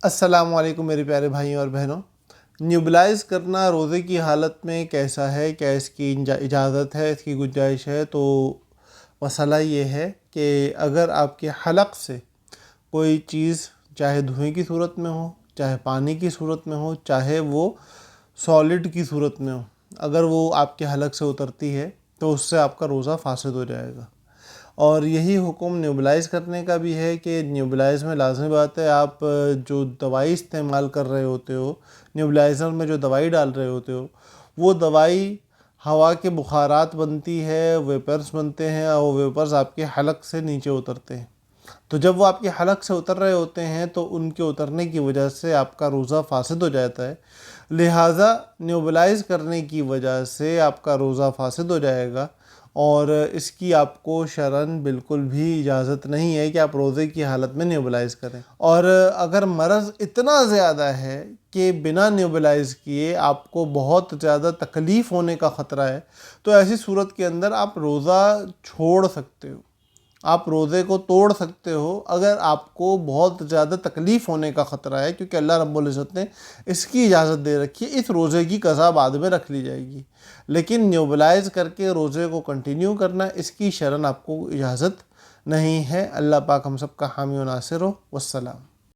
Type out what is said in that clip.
السلام علیکم میرے پیارے بھائیوں اور بہنوں۔ نیوبلائز کرنا روزے کی حالت میں کیسا ہے؟ کیا اس کی اجازت ہے، اس کی گنجائش ہے؟ تو مسئلہ یہ ہے کہ اگر آپ کے حلق سے کوئی چیز چاہے دھوئیں کی صورت میں ہو، چاہے پانی کی صورت میں ہو، چاہے وہ سالڈ کی صورت میں ہو، اگر وہ آپ کے حلق سے اترتی ہے تو اس سے آپ کا روزہ فاسد ہو جائے گا۔ اور یہی حکم نیوبلائز کرنے کا بھی ہے کہ نیوبلائز میں لازمی بات ہے آپ جو دوائی استعمال کر رہے ہوتے ہو، نیوبلائزر میں جو دوائی ڈال رہے ہوتے ہو، وہ دوائی ہوا کے بخارات بنتی ہے، ویپرز بنتے ہیں، اور وہ ویپرز آپ کے حلق سے نیچے اترتے ہیں۔ تو جب وہ آپ کے حلق سے اتر رہے ہوتے ہیں تو ان کے اترنے کی وجہ سے آپ کا روزہ فاسد ہو جاتا ہے، لہٰذا نیوبلائز کرنے کی وجہ سے آپ کا روزہ فاسد ہو جائے گا، اور اس کی آپ کو شرعاً بالکل بھی اجازت نہیں ہے کہ آپ روزے کی حالت میں نیوبلائز کریں۔ اور اگر مرض اتنا زیادہ ہے کہ بنا نیوبلائز کیے آپ کو بہت زیادہ تکلیف ہونے کا خطرہ ہے، تو ایسی صورت کے اندر آپ روزہ چھوڑ سکتے ہو، آپ روزے کو توڑ سکتے ہو اگر آپ کو بہت زیادہ تکلیف ہونے کا خطرہ ہے، کیونکہ اللہ رب العزت نے اس کی اجازت دے رکھی ہے، اس روزے کی قضا بعد میں رکھ لی جائے گی۔ لیکن نیوبلائز کر کے روزے کو کنٹینیو کرنا، اس کی شرعاً آپ کو اجازت نہیں ہے۔ اللہ پاک ہم سب کا حامی و ناصر ہو۔ والسلام۔